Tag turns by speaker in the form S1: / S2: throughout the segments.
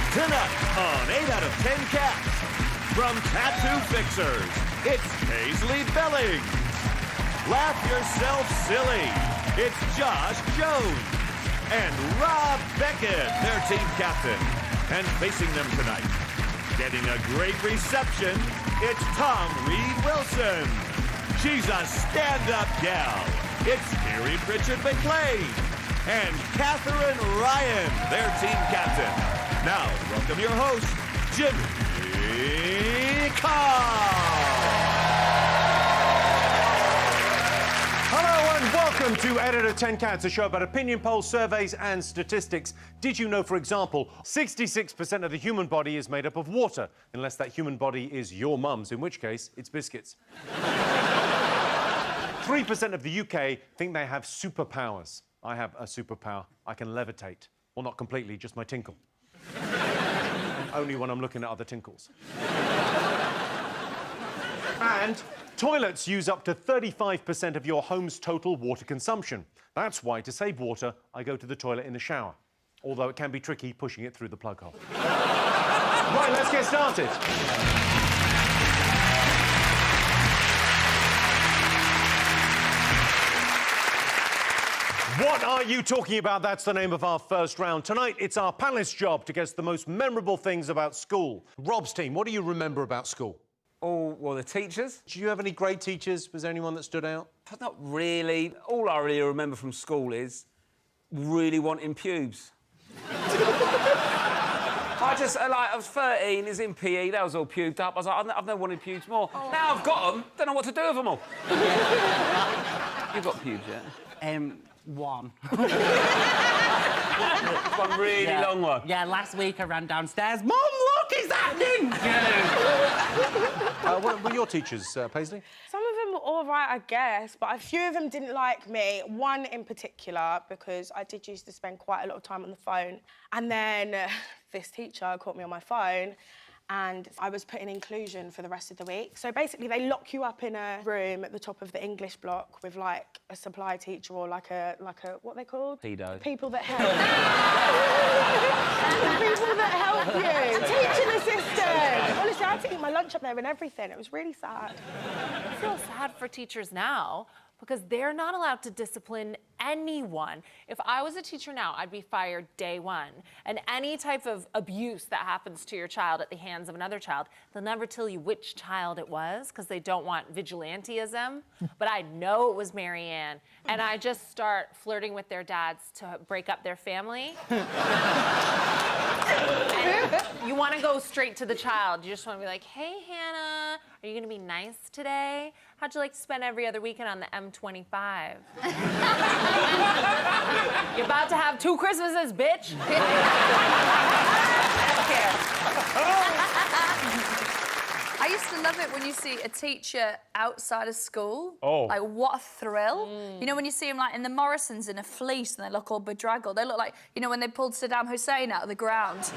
S1: Tonight on 8 out of 10 Cats, from Tattoo Fixers, it's Paisley Billings. Laugh yourself silly, it's Josh Jones. And Rob Becket, their team captain. And facing them tonight, getting a great reception, it's Tom Reed Wilson. She's a stand-up gal. It's Kiri Pritchard-McLean. And Katherine Ryan, their team captain. Now, welcome your host, Jimmy Carr.
S2: Hello and welcome to 8 out of 10 Cats, a show about opinion polls, surveys and statistics. Did you know, for example, 66% of the human body is made up of water, unless that human body is your mum's, in which case it's biscuits. 3% of the UK think they have superpowers. I have a superpower. I can levitate. Well, not completely, just my tinkle. Only when I'm looking at other tinkles. And toilets use up to 35% of your home's total water consumption. That's why, to save water, I go to the toilet in the shower. Although it can be tricky pushing it through the plug hole. Right, let's get started. What are you talking about? That's the name of our first round. Tonight, it's our panelist's job to guess the most memorable things about school. Rob's team, what do you remember about school?
S3: Oh, well, the teachers.
S2: Do you have any great teachers? Was there anyone that stood out?
S3: Not really. All I really remember from school is really wanting pubes. I was 13, is in PE, that was all pubed up. I was like, I've never wanted pubes more. Oh. Now I've got them, don't know what to do with them all. You've got pubes yet?
S4: One.
S3: One really long one.
S4: Yeah, last week I ran downstairs. Mum, look, it's happening!
S2: What were your teachers, Paisley?
S5: Some of them were all right, I guess, but a few of them didn't like me. One in particular, because I did used to spend quite a lot of time on the phone. And then this teacher caught me on my phone, and I was put in inclusion for the rest of the week. So basically, they lock you up in a room at the top of the English block with, like, a supply teacher or, like a what are they called?
S3: Pedo.
S5: People that help. People that help you. Teaching assistant. Honestly, I had to eat my lunch up there and everything. It was really sad.
S6: I feel sad for teachers now because they're not allowed to discipline anyone. If I was a teacher now, I'd be fired day one. And any type of abuse that happens to your child at the hands of another child, they'll never tell you which child it was because they don't want vigilantism. But I know it was Marianne. And I just start flirting with their dads to break up their family. And you want to go straight to the child. You just want to be like, hey, Hannah, are you going to be nice today? How'd you like to spend every other weekend on the M25? You're about to have 2 Christmases, bitch. I don't care.
S7: I used to love it when you see a teacher outside of school.
S2: Oh.
S7: Like, what a thrill. You know, when you see them, like, in the Morrisons in a fleece and they look all bedraggled. They look like, you know, when they pulled Saddam Hussein out of the ground.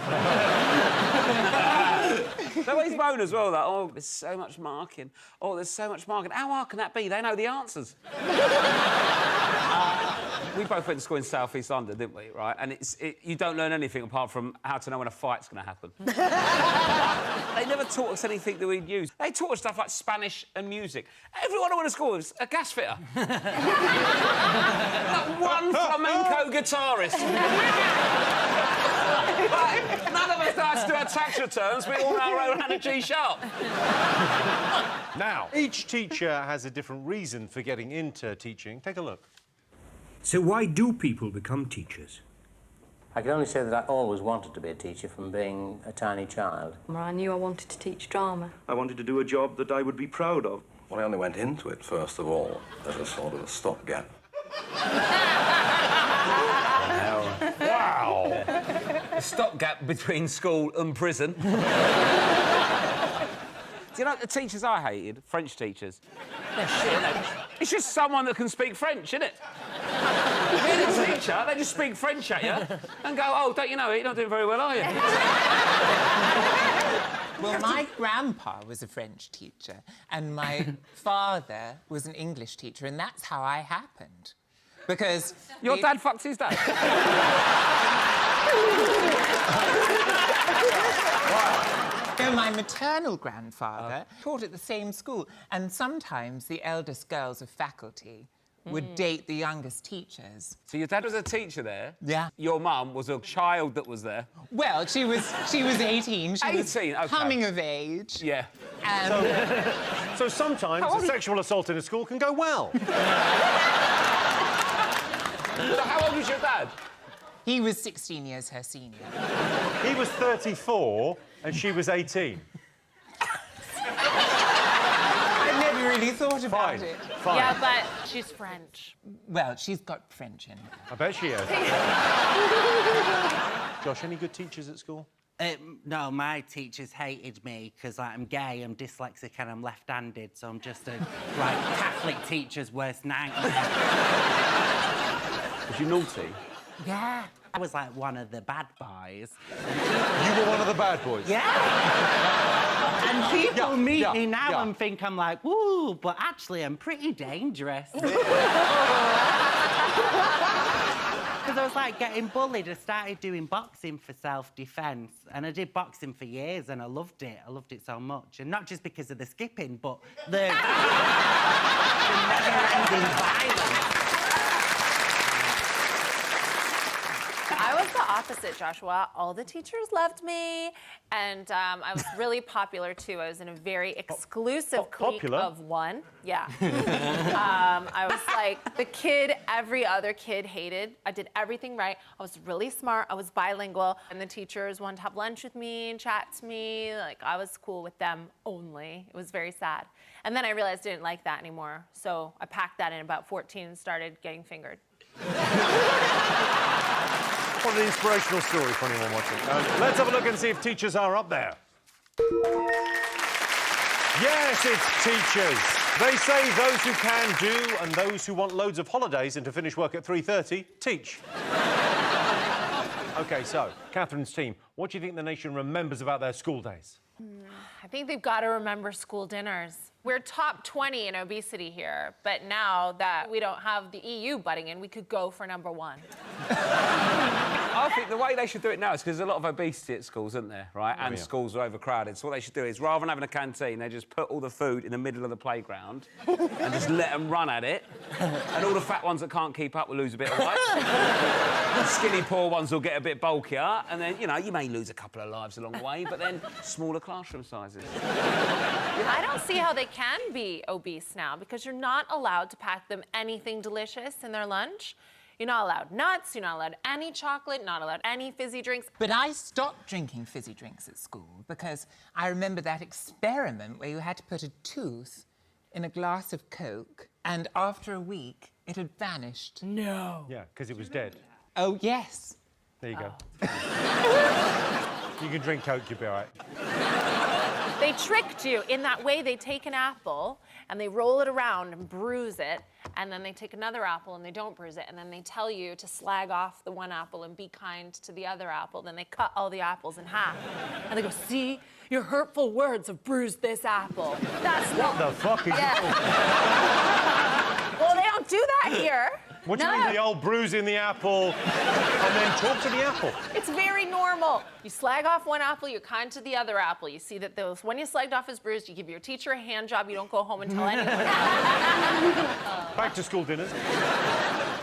S3: That always moan as well, that, oh, there's so much marking. Oh, there's so much marking. How hard can that be? They know the answers. We both went to school in South East London, didn't we, right? And you don't learn anything apart from how to know when a fight's going to happen. They never taught us anything that we'd use. They taught us stuff like Spanish and music. Everyone I went to school was a gas fitter. Not one flamenco guitarist. Like, none of us know how to do our tax returns, we all know around a G-sharp.
S2: Now, each teacher has a different reason for getting into teaching. Take a look.
S8: So why do people become teachers?
S9: I can only say that I always wanted to be a teacher from being a tiny child.
S10: Well, I knew I wanted to teach drama.
S11: I wanted to do a job that I would be proud of.
S12: Well, I only went into it, first of all, as a sort of a stopgap.
S2: Wow!
S3: A stopgap between school and prison. Do you know the teachers I hated? French teachers. They're shit, isn't it? It's just someone that can speak French, isn't it? Being a teacher, they just speak French at you and go, oh, don't you know it? You're not doing very well, are you?
S13: Well, my grandpa was a French teacher and my father was an English teacher, and that's how I happened. Because...
S3: Your dad fucked his dad?
S13: maternal grandfather taught at the same school, and sometimes the eldest girls of faculty would date the youngest teachers.
S3: So your dad was a teacher there?
S13: Yeah.
S3: Your mum was a child that was there?
S13: Well, she was 18. She was
S3: 18, okay.
S13: coming of age.
S3: Yeah.
S2: So sometimes a sexual assault in a school can go well.
S3: So how old was your dad?
S13: He was 16 years her senior.
S2: He was 34 and she was 18.
S13: I never really thought about it.
S2: Fine.
S6: Yeah, but she's French.
S13: Well, she's got French in her.
S2: I bet she is. Josh, any good teachers at school?
S4: No, my teachers hated me because I'm gay, I'm dyslexic and I'm left-handed, so I'm just a, Catholic teacher's worst nightmare.
S3: Was you naughty?
S4: Yeah. I was like one of the bad boys.
S2: You were one of the bad boys?
S4: Yeah. And people meet me now and think I'm like, woo, but actually I'm pretty dangerous. Because I was like getting bullied. I started doing boxing for self-defence, and I did boxing for years, and I loved it. I loved it so much, and not just because of the skipping, but the never-ending violence.
S6: I was the opposite, Joshua. All the teachers loved me, and I was really popular, too. I was in a very exclusive clique of one. Yeah. I was like the kid every other kid hated. I did everything right. I was really smart. I was bilingual. And the teachers wanted to have lunch with me and chat to me. Like, I was cool with them only. It was very sad. And then I realized I didn't like that anymore. So I packed that in about 14 and started getting fingered.
S2: What an inspirational story for anyone watching. Let's have a look and see if teachers are up there. Yes, it's teachers. They say those who can do and those who want loads of holidays and to finish work at 3:30, teach. OK, so, Katherine's team, what do you think the nation remembers about their school days?
S6: I think they've got to remember school dinners. We're top 20 in obesity here, but now that we don't have the EU butting in, we could go for #1.
S3: I think the way they should do it now is because there's a lot of obesity at schools, isn't there, right? And schools are overcrowded. So what they should do is, rather than having a canteen, they just put all the food in the middle of the playground and just let them run at it. And all the fat ones that can't keep up will lose a bit of weight. The skinny, poor ones will get a bit bulkier. And then, you know, you may lose a couple of lives along the way, but then smaller classroom sizes.
S6: I don't see how they can be obese now, because you're not allowed to pack them anything delicious in their lunch. You're not allowed nuts, you're not allowed any chocolate, not allowed any fizzy drinks.
S13: But I stopped drinking fizzy drinks at school because I remember that experiment where you had to put a tooth in a glass of Coke, and after a week, it had vanished.
S6: No.
S2: Yeah, because it was dead.
S13: Oh, yes.
S2: There you go. You can drink Coke, you'll be all right.
S6: They tricked you. In that way, they take an apple and they roll it around and bruise it, and then they take another apple and they don't bruise it, and then they tell you to slag off the one apple and be kind to the other apple. Then they cut all the apples in half. And they go, see, your hurtful words have bruised this apple. That's
S2: what the fuck is
S6: Well, they don't do that here.
S2: What do you mean, the old bruising the apple and then talk to the apple?
S6: It's very normal. You slag off one apple, you're kind to the other apple. You see that those one you slagged off is bruised, you give your teacher a hand job, you don't go home and tell anyone.
S2: Back to school dinners.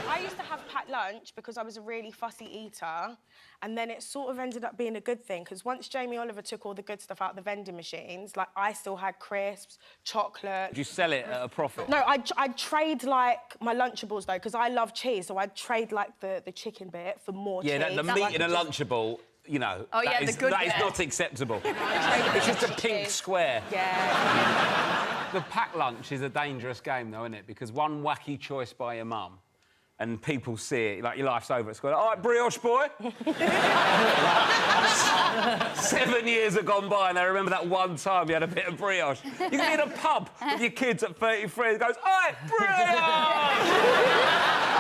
S5: I used to have packed lunch because I was a really fussy eater, and then it sort of ended up being a good thing, because once Jamie Oliver took all the good stuff out of the vending machines, like, I still had crisps, chocolate.
S3: Did you sell it at a profit?
S5: No, I'd trade, like, my Lunchables, though, because I love cheese, so I'd trade, like, the chicken bit for more cheese.
S3: Yeah, the meat in a Lunchable, you know, that is not acceptable. It's just a pink square.
S5: Yeah.
S3: The packed lunch is a dangerous game, though, isn't it? Because one wacky choice by your mum, and people see it, like, your life's over at school. All right, brioche boy. 7 years have gone by, and I remember that one time you had a bit of brioche. You can be in a pub with your kids at 33 and goes, all right, brioche!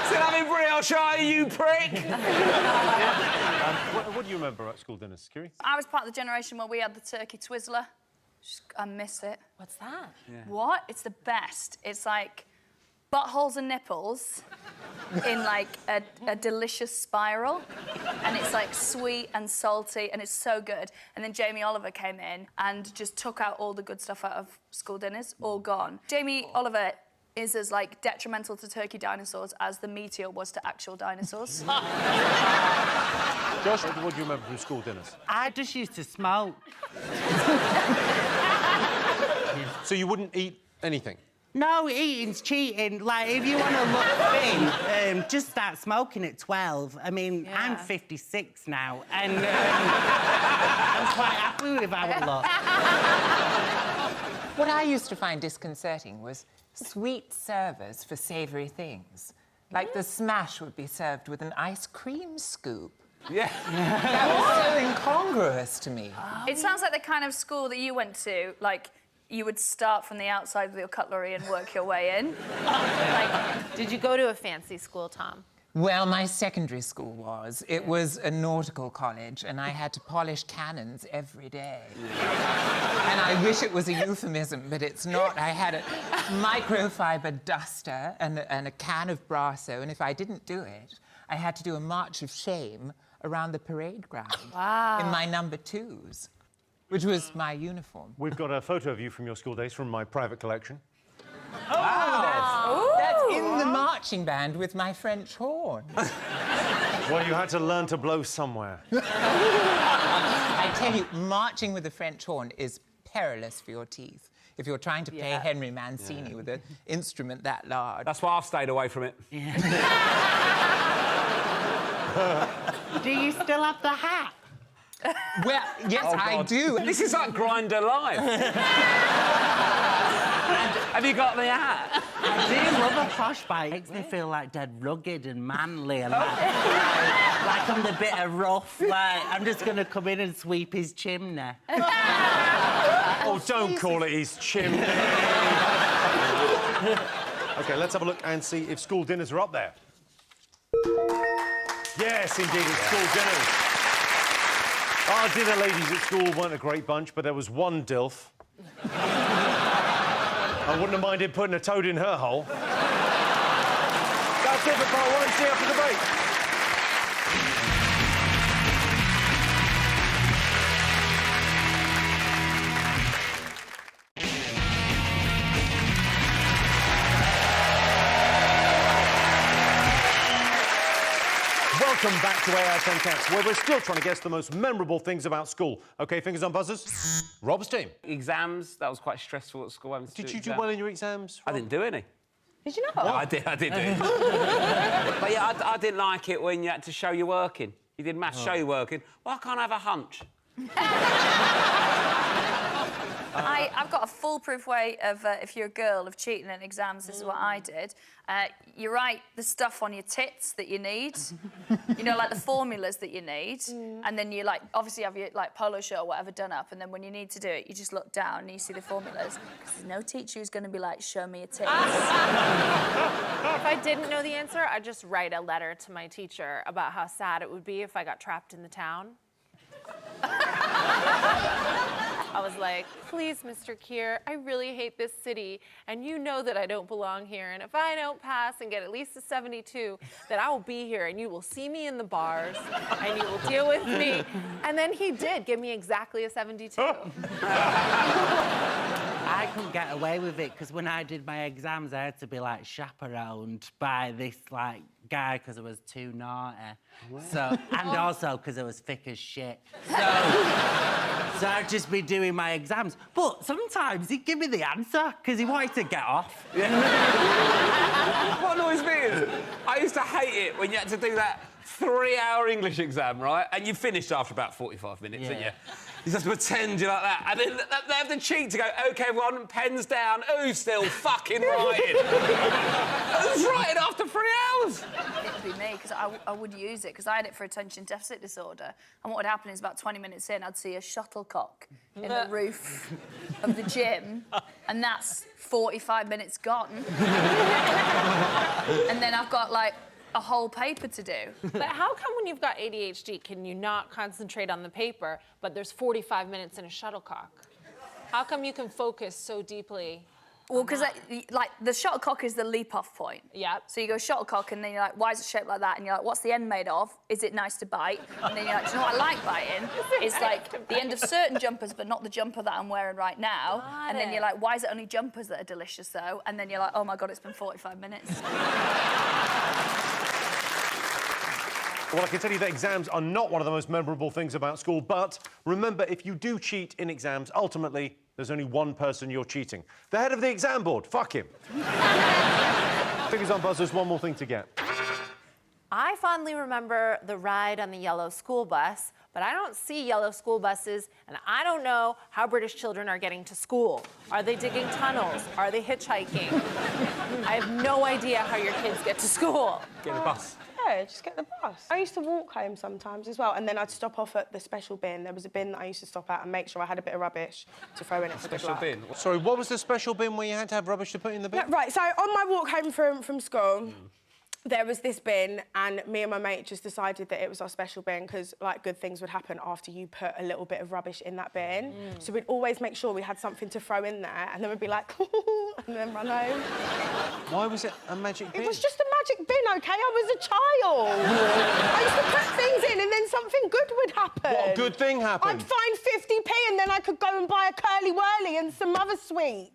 S3: Still having brioche, are you, prick?
S2: What do you remember at school dinners, Kiri?
S7: I was part of the generation where we had the turkey twizzler. I miss it.
S6: What's that?
S7: Yeah. What? It's the best. It's like buttholes and nipples in, like, a delicious spiral. And it's, like, sweet and salty, and it's so good. And then Jamie Oliver came in and just took out all the good stuff out of school dinners, all gone. Jamie Oliver is as, like, detrimental to turkey dinosaurs as the meteor was to actual dinosaurs.
S2: Josh, what do you remember from school dinners?
S4: I just used to smoke.
S2: So you wouldn't eat anything?
S4: No, eating's cheating. Like, if you want to look thin, just start smoking at 12. I mean, I'm 56 now, and I'm quite happy with how I look.
S13: What I used to find disconcerting was sweet servers for savoury things. Like the smash would be served with an ice cream scoop.
S3: Yeah.
S13: That was so incongruous to me.
S7: It sounds like the kind of school that you went to, like, you would start from the outside with your cutlery and work your way in.
S6: Like, did you go to a fancy school, Tom?
S13: Well, my secondary school was. It was a nautical college, and I had to polish cannons every day. And I wish it was a euphemism, but it's not. I had a microfiber duster and a can of Brasso, and if I didn't do it, I had to do a march of shame around the parade ground in my number 2s, which was my uniform.
S2: We've got a photo of you from your school days from my private collection.
S13: Oh, that's in the marching band with my French horn.
S2: Well, you had to learn to blow somewhere.
S13: I tell you, marching with a French horn is perilous for your teeth if you're trying to play Henry Mancini with an instrument that large.
S3: That's why I've stayed away from it.
S4: Do you still have the hat?
S13: Well, yes, I do.
S3: This is like Grindr Live. Have you got the hat?
S4: I do love a posh bike. It makes me feel like dead rugged and manly and like I'm the bit of rough. Like, I'm just going to come in and sweep his chimney.
S2: Oh, don't call it his chimney. OK, let's have a look and see if school dinners are up there. Yes, indeed, it's school dinners. Our dinner ladies at school weren't a great bunch, but there was one DILF. I wouldn't have minded putting a toad in her hole. That's it for part 1. See you after the break. Welcome back to 8 out of 10 Cats, where we're still trying to guess the most memorable things about school. OK, fingers on buzzers. Rob's team.
S3: Exams, that was quite stressful at school.
S2: Did you do well in your exams, Rob?
S3: I didn't do any.
S5: Did you not?
S3: No, I did do it. But yeah, I didn't like it when you had to show your working. You did maths, show your working. Well, I can't have a hunch.
S7: I've got a foolproof way of, if you're a girl, of cheating in exams. This is what I did. You write the stuff on your tits that you need. You know, like the formulas that you need. And then you, like, obviously have your, like, polo shirt or whatever done up. And then when you need to do it, you just look down and you see the formulas. Because there's no teacher who's going to be like, show me your tits.
S6: If I didn't know the answer, I'd just write a letter to my teacher about how sad it would be if I got trapped in the town. I was like, please, Mr. Keir, I really hate this city, and you know that I don't belong here, and if I don't pass and get at least a 72, then I will be here, and you will see me in the bars, and you will deal with me. And then he did give me exactly a 72.
S4: I couldn't get away with it, because when I did my exams, I had to be, like, chaperoned by this, like, guy, because I was too naughty. So, and also because I was thick as shit. So I'd just be doing my exams. But sometimes he'd give me the answer, because he wanted to get off.
S3: What annoys me is, I used to hate it when you had to do that 3-hour English exam, right? And you finished after about 45 minutes, didn't you? You just have to pretend you're like that. And then they have the cheek to go, OK, everyone, pens down. Who's still fucking writing? Who's writing after 3 hours?
S7: It'd be me, because I would use it, because I had it for attention deficit disorder. And what would happen is about 20 minutes in, I'd see a shuttlecock in the roof of the gym, and that's 45 minutes gone. And then I've got, like, a whole paper to do.
S6: But how come when you've got ADHD, can you not concentrate on the paper, but there's 45 minutes in a shuttlecock? How come you can focus so deeply
S7: Well, because like the shuttlecock is the leap-off point.
S6: Yep.
S7: So you go shuttlecock, and then you're like, why is it shaped like that? And you're like, what's the end made of? Is it nice to bite? And then you're like, do you know what I like biting? It's like the end of certain jumpers, but not the jumper that I'm wearing right now. And then you're like, why is it only jumpers that are delicious, though? And then you're like, oh, my God, it's been 45 minutes.
S2: Well, I can tell you that exams are not one of the most memorable things about school, but remember, if you do cheat in exams, ultimately, there's only one person you're cheating. The head of the exam board. Fuck him. Fingers on buzzers, one more thing to get.
S6: I fondly remember the ride on the yellow school bus, but I don't see yellow school buses, and I don't know how British children are getting to school. Are they digging tunnels? Are they hitchhiking? I have no idea how your kids get to school.
S3: Get the bus.
S5: Yeah, just get the bus. I used to walk home sometimes as well, and then I'd stop off at the special bin. There was a bin that I used to stop at and make sure I had a bit of rubbish to throw in it for good luck.
S3: Special bin?
S2: Sorry, what was the special bin where you had to have rubbish to put in the bin?
S5: Yeah, right, so on my walk home from school, there was this bin, and me and my mate just decided that it was our special bin because, like, good things would happen after you put a little bit of rubbish in that bin. So we'd always make sure we had something to throw in there, and then we'd be like, and then run home.
S2: Why was it a magic bin?
S5: It was just a magic bin, OK? I was a child. I used to put things in, and then something good would happen.
S2: What good thing happened?
S5: I'd find 50p, and then I could go and buy a curly whirly and some other sweets.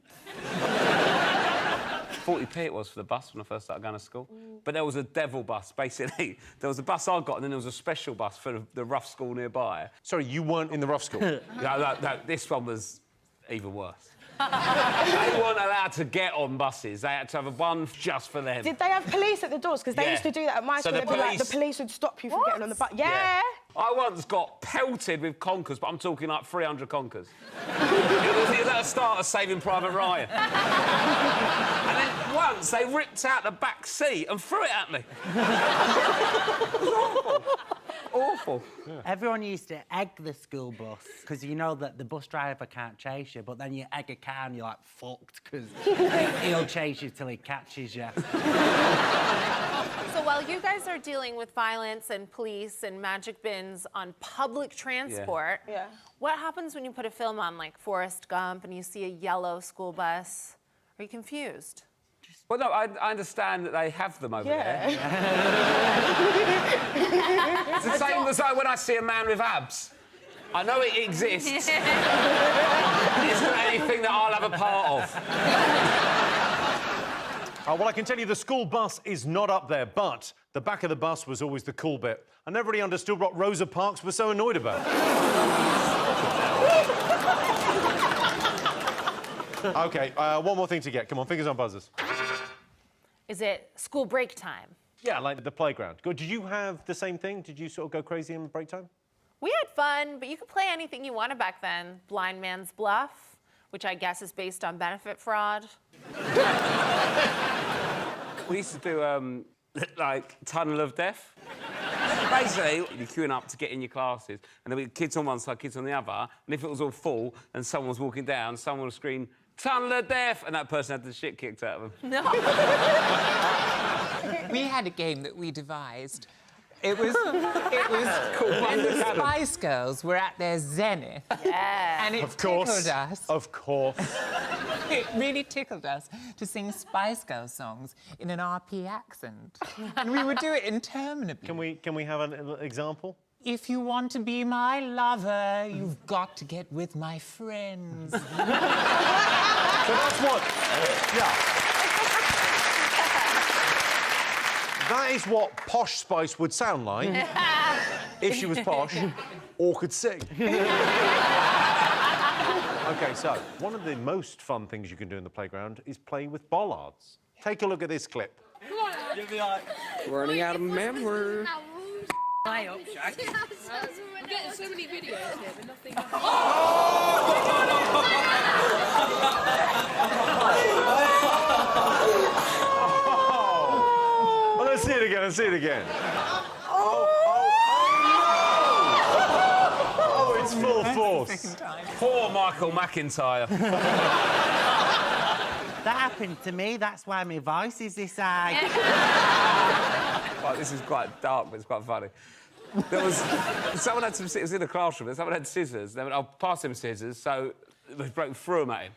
S3: 40p it was for the bus when I first started going to school. But there was a devil bus, basically. There was a bus I got, and then there was a special bus for the rough school nearby.
S2: Sorry, you weren't in the rough school?
S3: No, this one was even worse. They weren't allowed to get on buses. They had to have one just for them.
S5: Did they have police at the doors? Because they used to do that at my school. They'd be like, the police would stop you from getting on the bus. Yeah.
S3: I once got pelted with conkers, but I'm talking like 300 conkers. It was at the start of Saving Private Ryan. And then once they ripped out the back seat and threw it at me. It was awful. Awful.
S4: Yeah. Everyone used to egg the school bus because you know that the bus driver can't chase you, but then you egg a car and you're like fucked because he'll chase you till he catches you.
S6: So while you guys are dealing with violence and police and magic bins on public transport, what happens when you put a film on like Forrest Gump and you see a yellow school bus? Are you confused?
S3: Well, no, I understand that they have them over there. It's the same as like when I see a man with abs. I know it exists. It's not anything that I'll have a part of.
S2: Well, I can tell you the school bus is not up there, but the back of the bus was always the cool bit. I never really understood what Rosa Parks was so annoyed about. OK, one more thing to get. Come on, fingers on buzzers.
S6: Is it school break time?
S2: Yeah, like the playground. Did you have the same thing? Did you sort of go crazy in break time?
S6: We had fun, but you could play anything you wanted back then. Blind Man's Bluff, which I guess is based on benefit fraud.
S3: We used to do, like, Tunnel of Death. Basically, you're queuing up to get in your classes, and there'd be kids on one side, kids on the other, and if it was all full and someone was walking down, someone would scream, Tunnel of Death, and that person had the shit kicked out of them.
S6: No.
S13: We had a game that we devised. It was when the Spice Girls were at their zenith.
S6: Yeah.
S13: And it tickled us.
S2: Of course.
S13: It really tickled us to sing Spice Girls songs in an RP accent. And we would do it interminably.
S2: Can we have an example?
S13: If you want to be my lover, you've got to get with my friends.
S2: So that's what... Yeah. That is what posh Spice would sound like if she was posh or could sing. OK, so one of the most fun things you can do in the playground is play with bollards. Take a look at this clip.
S14: You'll be like... Running out of memory.
S15: Play up, Jack. I'm getting so many videos here, but nothing...
S2: Oh, let's see it again, let's see it again. Oh, it's full force.
S3: Poor Michael McIntyre.
S4: That happened to me, that's why my voice is this high.
S3: Well, this is quite dark, but it's quite funny. There was... someone had some... It was in a classroom, and someone had scissors. They went, I'll pass him scissors, so they broke through them at him.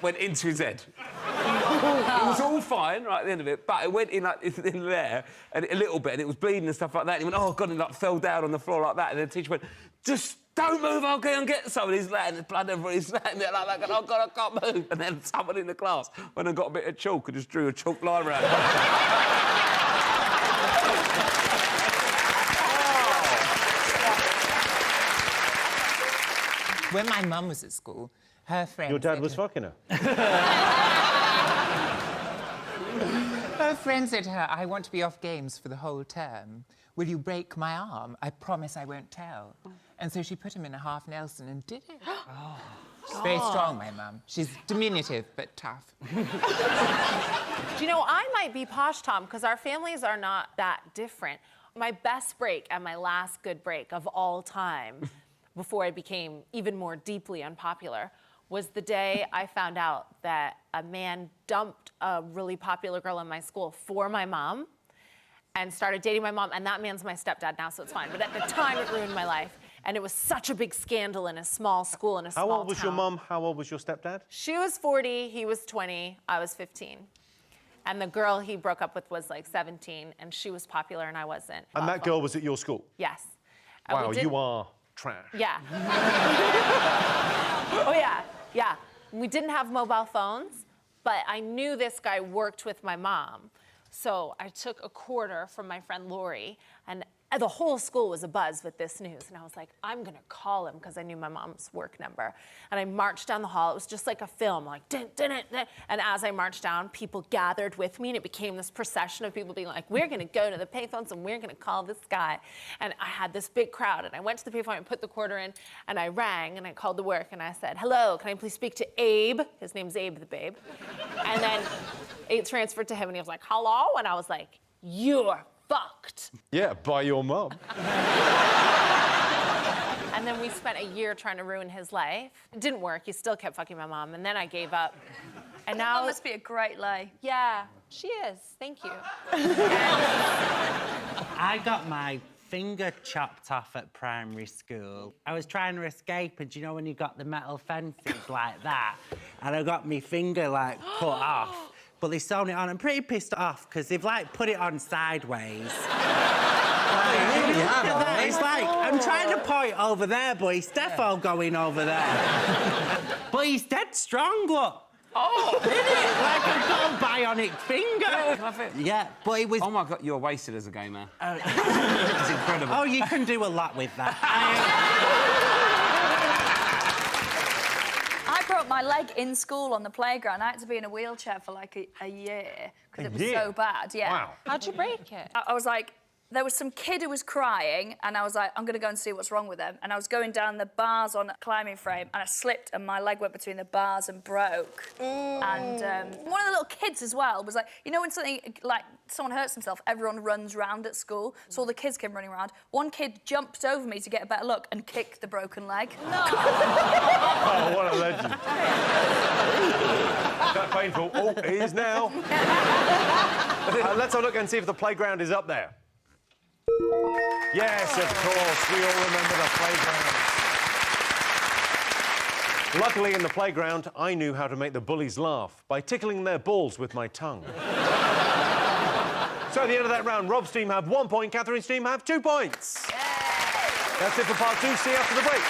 S3: went into his head. It was all fine right at the end of it, but it went in like in there and a little bit, and it was bleeding and stuff like that. And he went, "Oh God!" and like fell down on the floor like that. And the teacher went, "Just don't move. I'll go and get some." And he's letting the blood over his hand there like that. Going, "Oh God, I can't move." And then someone in the class went and got a bit of chalk and just drew a chalk line around it.
S13: When my mum was at school, her friend...
S2: Your dad was fucking her?
S13: Her friend said to her, "I want to be off games for the whole term. Will you break my arm? I promise I won't tell." And so she put him in a half Nelson and did it. She's very strong, my mum. She's diminutive, but tough.
S6: Do you know, I might be posh, Tom, because our families are not that different. My best break and my last good break of all time, before I became even more deeply unpopular, was the day I found out that a man dumped a really popular girl in my school for my mom and started dating my mom, and that man's my stepdad now, so it's fine. But at the time, it ruined my life. And it was such a big scandal in a small school in a small town.
S2: How old was your mum? How old was your stepdad?
S6: She was 40, he was 20, I was 15. And the girl he broke up with was like 17, and she was popular and I wasn't.
S2: And that girl was at your school?
S6: Yes.
S2: Wow, you are trash.
S6: Yeah. Oh, yeah, yeah. We didn't have mobile phones, but I knew this guy worked with my mom. So I took a quarter from my friend Lori, and the whole school was abuzz with this news. And I was like, I'm gonna call him, because I knew my mom's work number. And I marched down the hall. It was just like a film, like, dun, dun, dun, dun. And as I marched down, people gathered with me, and it became this procession of people being like, we're gonna go to the payphones, and we're gonna call this guy. And I had this big crowd, and I went to the payphone and put the quarter in, and I rang, and I called the work, and I said, "Hello, can I please speak to Abe?" His name's Abe the Babe. And then it transferred to him, and he was like, "Hello?" And I was like, "You're fucked."
S2: Yeah, by your mum.
S6: And then we spent a year trying to ruin his life. It didn't work. He still kept fucking my mom, and then I gave up. And now...
S7: That must be a great lay.
S6: Yeah, she is. Thank you.
S4: I got my finger chopped off at primary school. I was trying to escape, and do you know when you got the metal fences like that? And I got my finger, like, cut off. But they sewn it on. I'm pretty pissed off, because they've, like, put it on sideways. It's like, I'm trying to point over there, but he's defo going over there. But he's dead strong, look.
S3: Oh!
S4: Isn't it? Like a gold bionic finger.
S3: Can I fit?
S4: Yeah, but it was...
S3: Oh, my God, you're wasted as a gamer. It's incredible.
S4: Oh, you can do a lot with that.
S7: I broke my leg in school on the playground. I had to be in a wheelchair for like a year because it was so bad. Yeah.
S2: Wow.
S6: How'd you break it?
S7: I was like, there was some kid who was crying, and I was like, I'm going to go and see what's wrong with him. And I was going down the bars on a climbing frame, and I slipped, and my leg went between the bars and broke. And one of the little kids as well was like, you know when something, like, someone hurts himself, everyone runs round at school, so all the kids came running around. One kid jumped over me to get a better look and kicked the broken leg. No!
S2: Oh, what a legend. That painful. Oh, it is now. Let's have a look and see if the playground is up there. Yes, of course, we all remember the playground. Luckily, in the playground, I knew how to make the bullies laugh by tickling their balls with my tongue. So at the end of that round, Rob's team have 1 point, Katherine's team have 2 points. Yay! That's it for part 2. See you after the break.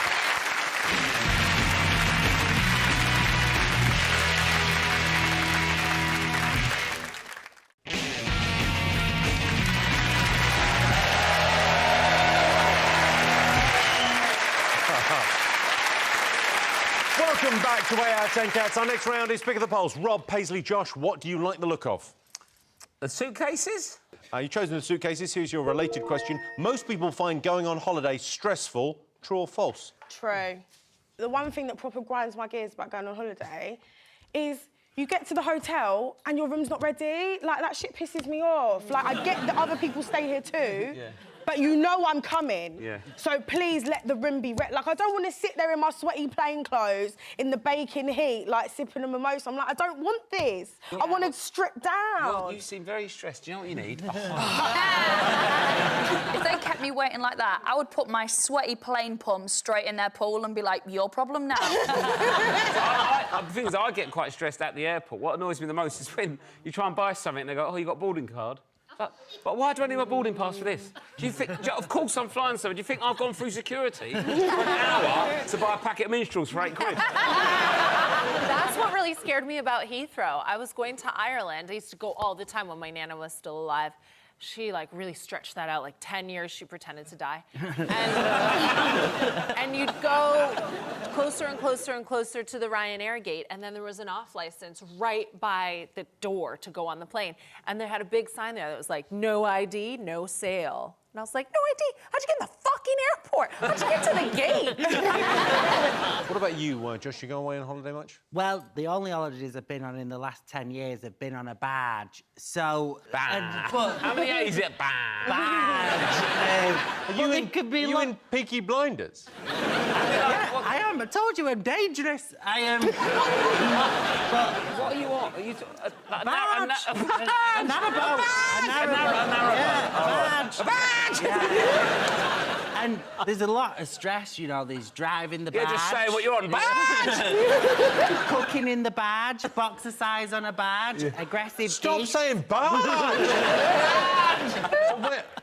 S2: Welcome back to Way Out 10 Cats. Our next round is Pick of the Polls. Rob, Paisley, Josh, what do you like the look of?
S3: The suitcases?
S2: You've chosen the suitcases. Here's your related question. Most people find going on holiday stressful. True or false?
S5: True. The one thing that proper grinds my gears about going on holiday is you get to the hotel and your room's not ready. Like, that shit pisses me off. Like, I get that other people stay here too, but you know I'm coming.
S3: Yeah.
S5: So please let the room be like, I don't want to sit there in my sweaty plain clothes in the baking heat, like sipping a mimosa. I'm like, I don't want this. I want to strip down.
S3: Well, you seem very stressed. Do you know what you need?
S7: If they kept me waiting like that, I would put my sweaty plain pum straight in their pool and be like, your problem now.
S3: The thing is, I get quite stressed at the airport. What annoys me the most is when you try and buy something and they go, oh, you got a boarding card? But why do I need my boarding pass for this? Do you think... Of course I'm flying somewhere. Do you think I've gone through security for an hour to buy a packet of minstrels for £8?
S6: That's what really scared me about Heathrow. I was going to Ireland. I used to go all the time when my Nana was still alive. She, like, really stretched that out. Like, 10 years she pretended to die. And you'd go closer and closer and closer to the Ryanair gate, and then there was an off-license right by the door to go on the plane. And they had a big sign there that was like, no ID, no sale. And I was like, no ID? How'd you get in the fucking airport? How'd you get to the gate?
S2: What about you, Josh? You go away on holiday much?
S4: Well, the only holidays I've been on in the last 10 years have been on a badge. So...
S3: How many A's is it?
S4: Badge.
S2: Are you in Peaky Blinders?
S4: Yeah, I am. I told you I'm dangerous. I am...
S3: What are you on? Are you...
S4: A narrowboat. A badge. Yeah. And there's a lot of stress, you know, there's driving the badge.
S3: You're just saying what you're on. Badge!
S4: Cooking in the badge, boxer size on a badge, aggressive
S2: Stop saying badge!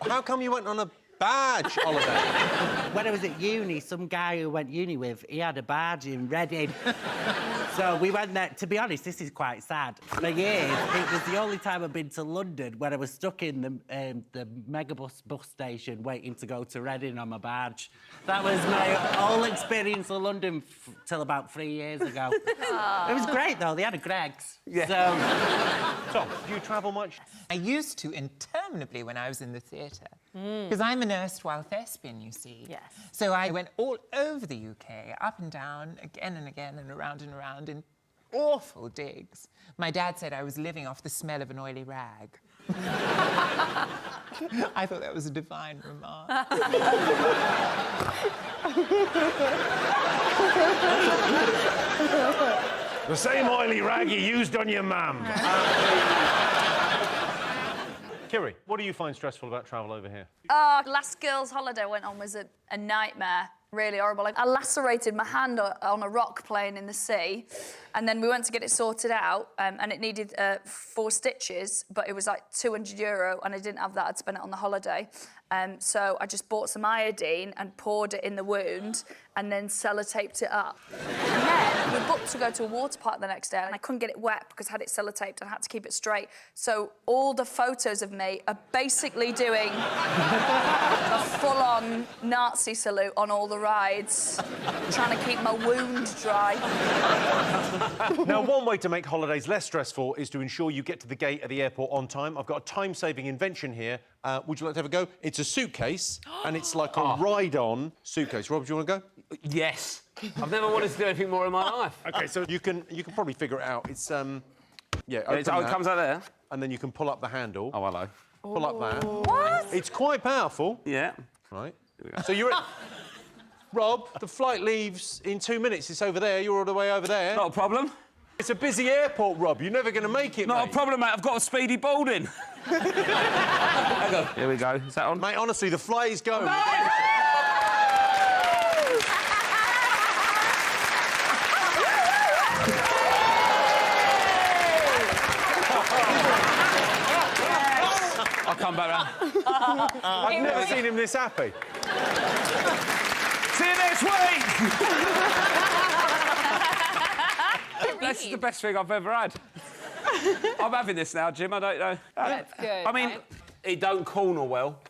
S2: How come you went on a badge holiday?
S4: When I was at uni, some guy who went uni with, he had a badge in Reading. So we went there. To be honest, this is quite sad. For years, it was the only time I've been to London when I was stuck in the megabus bus station waiting to go to Reading on my badge. That was my whole experience of London till about 3 years ago. It was great, though. They had a Greggs.
S2: Yeah. Tom, do you travel much?
S13: I used to interminably when I was in the theatre. Because I'm an erstwhile thespian, you see.
S6: Yes.
S13: So I went all over the UK, up and down, again and again, and around in awful digs. My dad said I was living off the smell of an oily rag. I thought that was a divine remark.
S2: The same oily rag you used on your mum. Kiri, what do you find stressful about travel over here?
S7: Last girls' holiday I went on was a nightmare. Really horrible. Like, I lacerated my hand on a rock playing in the sea, and then we went to get it sorted out, and it needed 4 stitches, but it was like €200, and I didn't have that. I'd spent it on the holiday. So I just bought some iodine and poured it in the wound and then sellotaped it up. And then we booked to go to a water park the next day, and I couldn't get it wet because I had it sellotaped and I had to keep it straight. So all the photos of me are basically doing a full-on Nazi salute on all the rides, trying to keep my wound dry.
S2: Now, one way to make holidays less stressful is to ensure you get to the gate at the airport on time. I've got a time-saving invention here. Would you like to have a go? It's a suitcase, and it's like a ride-on suitcase. Rob, do you want to go?
S3: Yes. I've never wanted to do anything more in my life.
S2: OK, so you can probably figure it out. It's, yeah, open
S3: it
S2: that,
S3: comes out there?
S2: and then you can pull up the handle.
S3: Oh, hello.
S2: Pull up that.
S7: What?
S2: It's quite powerful.
S3: Yeah.
S2: Right. Here we go. So you're at... Rob, the flight leaves in 2 minutes. It's over there. You're all the way over there.
S3: Not a problem.
S2: It's a busy airport, Rob. You're never going to make it,
S3: Not
S2: mate.
S3: a problem, mate. I've got a speedy boarding. Hang on. Here we go. Is that on?
S2: Mate, honestly, the flight is going.
S3: I'll come back round.
S2: I've never seen him this happy.
S3: See you next week! This is the best thing I've ever had. I'm having this now, Jim. I don't know.
S6: That's good.
S3: I mean, it don't corner well.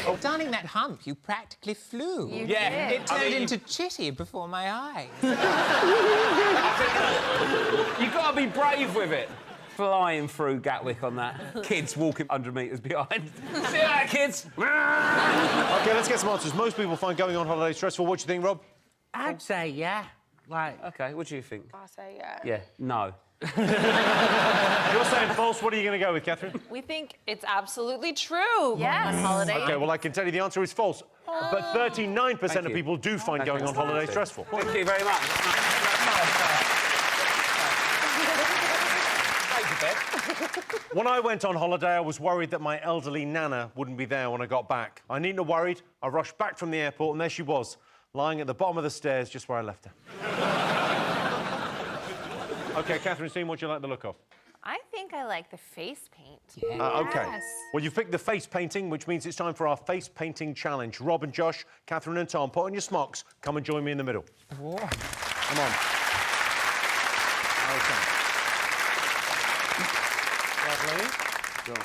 S13: Oh, darling, that hump, you practically flew.
S7: You
S3: Yeah.
S7: did.
S13: It turned into chitty before my eyes.
S3: You've got to be brave with it. Flying through Gatwick on that. Kids walking 100 metres behind. See you later, kids.
S2: OK, let's get some answers. Most people find going on holiday stressful. What do you think, Rob?
S4: I'd say, yeah. Like...
S3: OK, what do you think?
S5: I say yeah.
S3: Yeah, no.
S2: You're saying false. What are you going to go with, Katherine?
S6: We think it's absolutely true.
S7: Yes.
S6: On holiday.
S2: OK, well, I can tell you the answer is false. But 39% of people do find going on holiday stressful.
S3: Thank you very much.
S2: When I went on holiday, I was worried that my elderly nana wouldn't be there when I got back. I needn't have worried. I rushed back from the airport, and there she was, lying at the bottom of the stairs just where I left her. OK, Katherine, what do you like the look of?
S6: I think I like the face paint.
S2: OK. Well, you've picked the face painting, which means it's time for our face painting challenge. Rob and Josh, Katherine and Tom, put on your smocks. Come and join me in the middle.
S13: Whoa.
S2: Come on. OK. Lovely.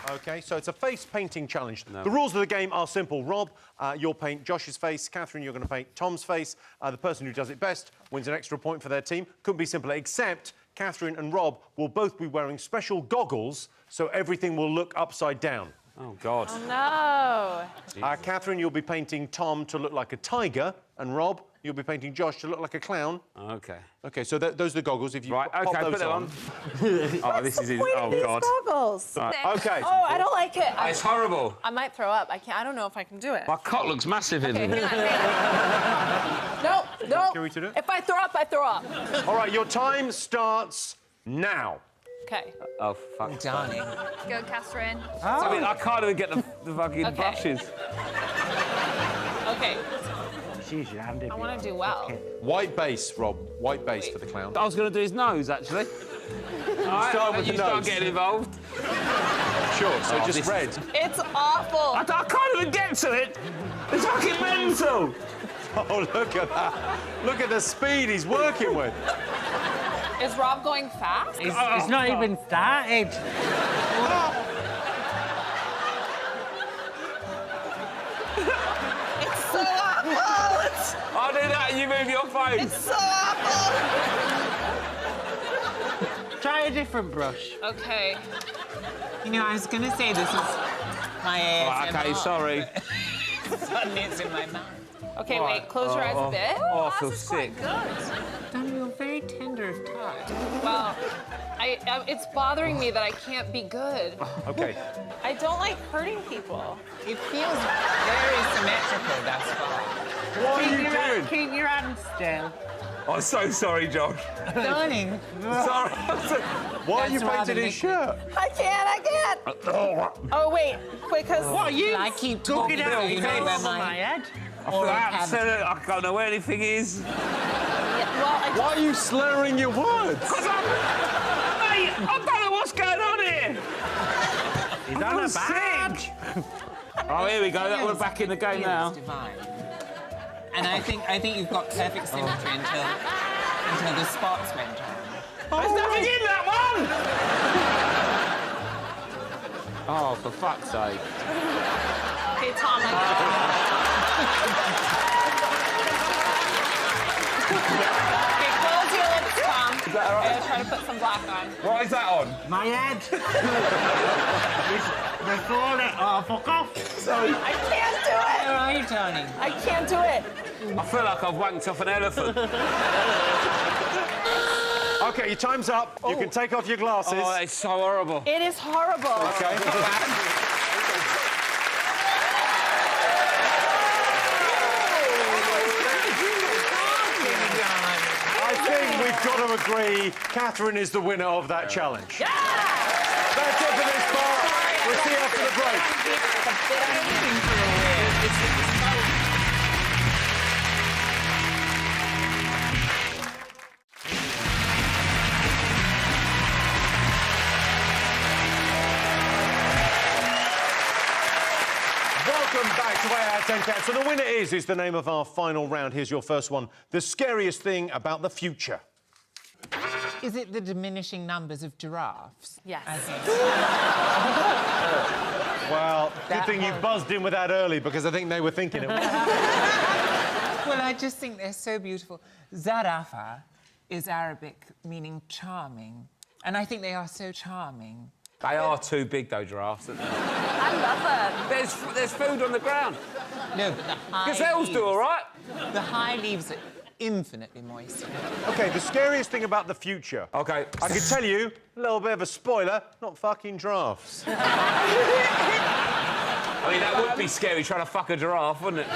S2: OK, so it's a face painting challenge. The rules of the game are simple. Rob, you'll paint Josh's face. Katherine, you're going to paint Tom's face. The person who does it best wins an extra point for their team. Couldn't be simpler, except Katherine and Rob will both be wearing special goggles, so everything will look upside down.
S3: Oh, God.
S6: Oh, no.
S2: Katherine, you'll be painting Tom to look like a tiger, and Rob, you'll be painting Josh to look like a clown.
S3: OK.
S2: OK, so those are the goggles. If you
S3: right,
S2: pop
S3: OK,
S2: those
S3: put it on.
S6: Oh,
S3: this is...
S6: Oh, God. Goggles.
S3: Right.
S2: OK.
S6: Oh, I don't like it.
S3: It's horrible.
S6: I might throw up. I don't know if I can do it.
S3: My cock looks massive in it.
S6: No.
S2: Kiri to do it?
S6: If I throw up, I throw up.
S2: All right, your time starts now.
S6: OK.
S3: Oh, fuck.
S13: Darling.
S7: Go, Katherine.
S3: I mean, I can't even get the fucking brushes.
S6: OK.
S4: Jeez, your hand.
S6: I want to do well.
S2: White base, Rob. White base for the clown.
S3: I was going to do his nose, actually.
S2: Start with the
S3: you start
S2: nose.
S3: getting involved.
S2: Sure, so just red.
S6: It's awful.
S3: I can't even get to it. It's fucking mental.
S2: Oh, look at that. Look at the speed he's working with.
S6: Is Rob going fast?
S4: It's not even started.
S6: It's so awful.
S3: I'll do that and you move your face.
S6: It's so awful.
S4: Try a different brush.
S6: OK.
S13: You know, I was going to say this is my ASMR.
S3: OK, sorry.
S13: Suddenly it's in my mouth.
S6: OK, wait, close your eyes a bit.
S3: Oh, I feel sick.
S13: Darling, you're very tender of touch.
S6: Well, it's bothering me that I can't be good.
S2: OK.
S6: I don't like hurting people.
S13: It feels very symmetrical thus far.
S2: What are you doing?
S4: Keep your hands still.
S3: I'm so sorry, Josh.
S13: Darling.
S3: Sorry.
S2: Why are you painting his shirt?
S6: I can't. Oh, wait, because...
S4: What are you?
S13: I keep talking
S4: out
S13: you know where
S4: my head.
S3: I feel absolute. I don't know where anything is.
S2: Why are you slurring your words?
S3: Because I don't know what's going on here.
S4: He's on a badge.
S3: Oh, here we go. We're back in the game now.
S13: Divine. And I think you've got perfect symmetry until the spots went on.
S3: There's nothing in that one! Oh, for fuck's sake.
S6: Okay, Tom, Okay, close your lips, Tom.
S3: Is that all right?
S6: I'm gonna try to put some black on.
S3: What is that on?
S4: My head. They fall it. Oh, fuck off.
S3: Sorry.
S6: I can't do it.
S13: Where are you, Tony?
S6: I can't do it.
S3: I feel like I've wanked off an elephant.
S2: OK, your time's up. You can take off your glasses.
S3: Oh, it's so horrible.
S6: It is horrible.
S2: OK. I think we've got to agree Katherine is the winner of that challenge.
S6: Yeah!
S2: That's it for this part. We'll see you after the break. Welcome back to 8 out of 10 Cats. So the winner is the name of our final round. Here's your first one. The scariest thing about the future.
S13: Is it the diminishing numbers of giraffes?
S6: Yes.
S2: Well, good thing you buzzed in with that early, because I think they were thinking it was.
S13: Well, I just think they're so beautiful. Zarafa is Arabic meaning charming, and I think they are so charming.
S3: They are too big, though, giraffes, aren't they?
S7: I love them.
S3: There's food on the ground.
S13: No, but the high
S3: Gazelles
S13: leaves,
S3: do all right.
S13: The high leaves infinitely moister.
S2: OK, the scariest thing about the future.
S3: OK.
S2: I can tell you, a little bit of a spoiler, not fucking giraffes.
S3: I mean, that would be scary, trying to fuck a giraffe, wouldn't it?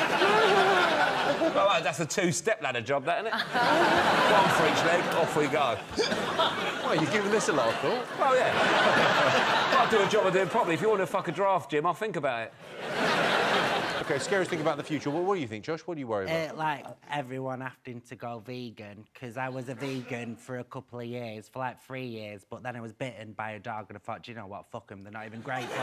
S3: Well, that's a two-step ladder job, that, isn't it? One for each leg, off we go.
S2: Well, you're giving this a lot of thought.
S3: Well, yeah. I'll do a job I do it properly. If you want to fuck a giraffe, Jim, I'll think about it.
S2: OK, scariest thing about the future. What do you think, Josh? What do you worry about?
S4: Like, everyone having to go vegan, because I was a vegan for a couple of years, for like 3 years, but then I was bitten by a dog and I thought, do you know what, fuck them, they're not even grateful.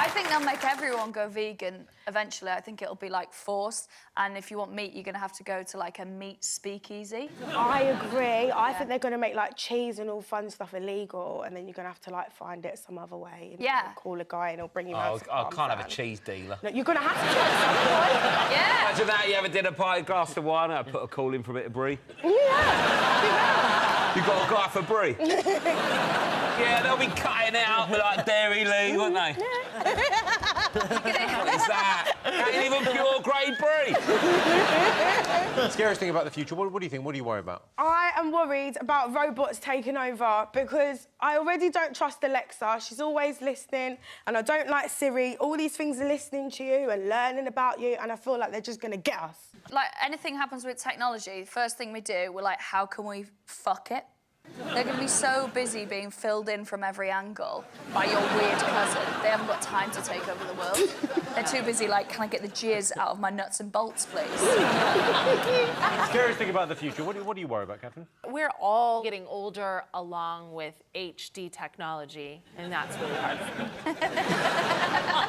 S7: I think they'll make everyone go vegan eventually. I think it'll be, like, forced. And if you want meat, you're going to have to go to, like, a meat speakeasy.
S5: I agree. I think they're going to make, like, cheese and all fun stuff illegal, and then you're going to have to, like, find it some other way. And call a guy and he'll bring you out.
S3: I can't have a cheese dealer.
S5: No, you're going to have to try at some point.
S7: Yeah.
S3: Imagine that, you have a dinner party, glass of wine, I put a call in for a bit of brie.
S5: Yeah.
S3: You got a guy for brie? Yeah, they'll be cutting out like Dairy Lee, won't they? What is that? That ain't even pure grade brie.
S2: Scariest thing about the future. What do you think? What do you worry about?
S5: I am worried about robots taking over because I already don't trust Alexa. She's always listening, and I don't like Siri. All these things are listening to you and learning about you, and I feel like they're just going to get us.
S7: Like, anything happens with technology, first thing we do, we're like, how can we fuck it? They're going to be so busy being filled in from every angle by your weird cousin. They haven't got time to take over the world. They're too busy, like, can I get the jizz out of my nuts and bolts, please?
S2: Scariest thing about the future. What do you worry about, Katherine?
S6: We're all getting older along with HD technology, and that's really hard for me.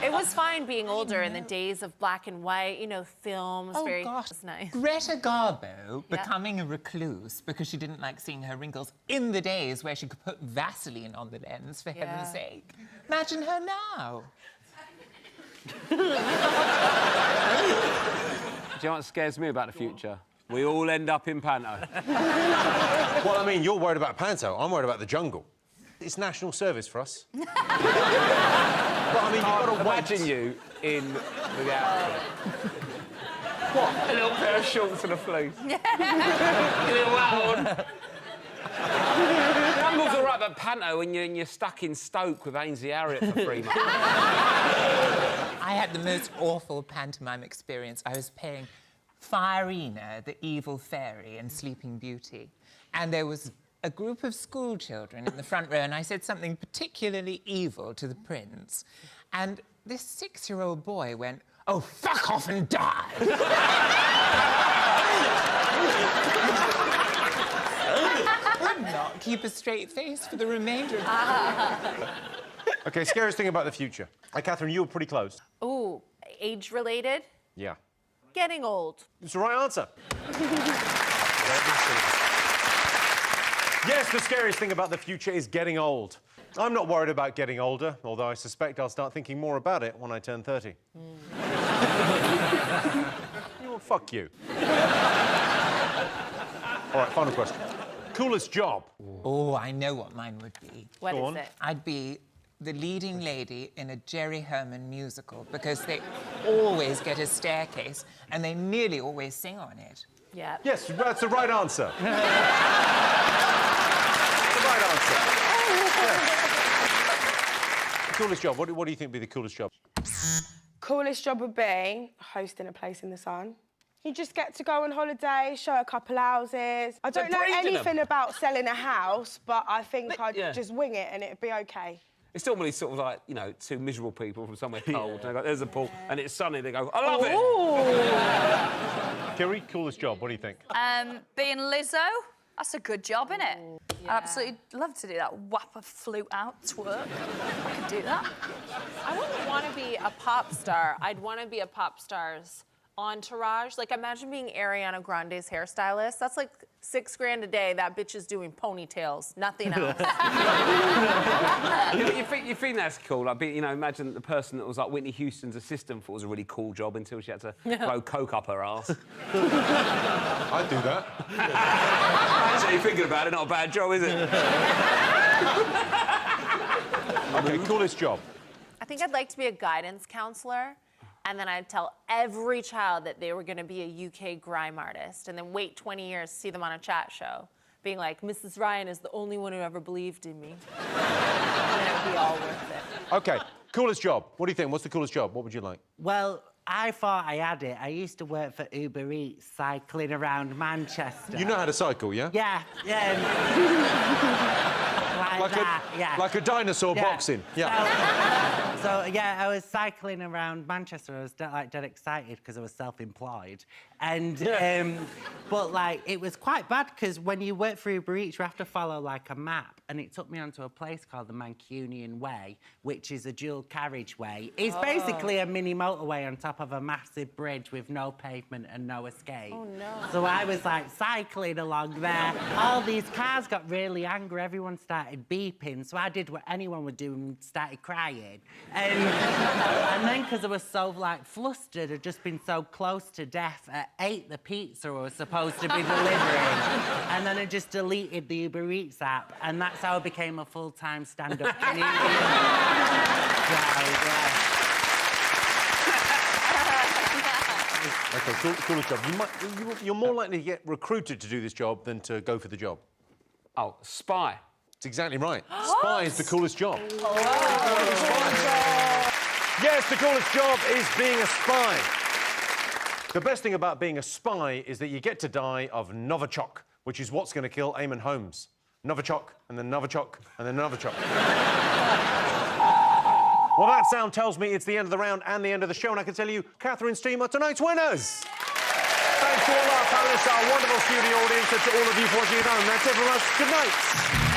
S6: It was fine being older in the days of black and white, you know, films, very...
S13: Gosh.
S6: Nice.
S13: Greta Garbo becoming a recluse because she didn't like seeing her wrinkles in the days where she could put Vaseline on the lens, for heaven's sake. Imagine her now.
S3: Do you know what scares me about the future? We all end up in panto.
S2: Well, I mean, you're worried about panto. I'm worried about the jungle. It's national service for us. But, I mean, you've got to
S3: imagine you in the outfit. What? A little pair of shorts and a fleece. Yeah. A little loud. Jungle's all right, but panto when you're stuck in Stoke with Ainsley Harriott for 3 months.
S13: I had the most awful pantomime experience. I was playing Fiorina, the evil fairy in Sleeping Beauty, and there was a group of school children in the front row, and I said something particularly evil to the prince, and this 6-year-old boy went, "Oh, fuck off and die!" Could not keep a straight face for the remainder of the
S2: OK, scariest thing about the future. Katherine, you were pretty close.
S6: Ooh, age-related?
S2: Yeah.
S6: Getting old.
S2: It's the right answer. Yes, the scariest thing about the future is getting old. I'm not worried about getting older, although I suspect I'll start thinking more about it when I turn 30. Well, fuck you. All right, final question. Coolest job?
S13: Oh, I know what mine would be.
S6: What is it?
S13: I'd be the leading lady in a Jerry Herman musical because they always get a staircase and they nearly always sing on it.
S6: Yeah.
S2: Yes, that's the right answer. The right answer. Yeah. Coolest job. What do you think would be the coolest job?
S5: Coolest job would be hosting a place in the sun. You just get to go on holiday, show a couple houses. I don't know anything about selling a house, but I think I'd just wing it and it'd be OK.
S3: It's normally sort of like, you know, two miserable people from somewhere cold. And they go, there's a pool, and it's sunny. They go, I love it.
S2: Kiri, coolest job. What do you think?
S7: Being Lizzo, that's a good job, innit? I'd absolutely love to do that. Whap a flute out, twerk. I could do that.
S6: I wouldn't want to be a pop star. I'd want to be a pop star's entourage. Like, imagine being Ariana Grande's hairstylist. That's like $6 grand a day. That bitch is doing ponytails, nothing else.
S3: you think that's cool? Like, you know, imagine the person that was like Whitney Houston's assistant thought it was a really cool job until she had to blow coke up her ass.
S2: I'd do that.
S3: Actually, thinking about it, not a bad job, is it?
S2: OK, coolest job.
S6: I think I'd like to be a guidance counselor, and then I'd tell every child that they were going to be a UK grime artist, and then wait 20 years to see them on a chat show, being like, Mrs. Ryan is the only one who ever believed in me. And it would be all worth it.
S2: OK, coolest job. What do you think? What's the coolest job? What would you like?
S4: Well, I thought I had it. I used to work for Uber Eats, cycling around Manchester.
S2: You know how to cycle, yeah?
S4: Yeah,
S2: Like a dinosaur boxing. Yeah.
S4: So, yeah, I was cycling around Manchester. I was dead excited because I was self-employed. And, but, like, it was quite bad because when you work for Uber Eats, you have to follow, like, a map. And it took me onto a place called the Mancunian Way, which is a dual carriageway. It's basically a mini motorway on top of a massive bridge with no pavement and no escape.
S6: Oh, no.
S4: So I was, like, cycling along there. All these cars got really angry. Everyone started beeping. So I did what anyone would do and started crying. And then, because I was so, like, flustered, I'd just been so close to death, I ate the pizza I was supposed to be delivering. And then I just deleted the Uber Eats app, and that's how I became a full-time stand-up comedian.
S2: OK, coolest job. You're more likely to get recruited to do this job than to go for the job.
S3: Oh, spy.
S2: That's exactly right. Spy is the coolest job. Yes, the coolest job is being a spy. The best thing about being a spy is that you get to die of Novichok, which is what's going to kill Eamon Holmes. Novichok, and then Novichok, and then Novichok. Well, that sound tells me it's the end of the round and the end of the show, and I can tell you, Katherine's team are tonight's winners. Thanks to all our panellists, our wonderful studio audience, and to all of you watching at home. That's it from us. Good night.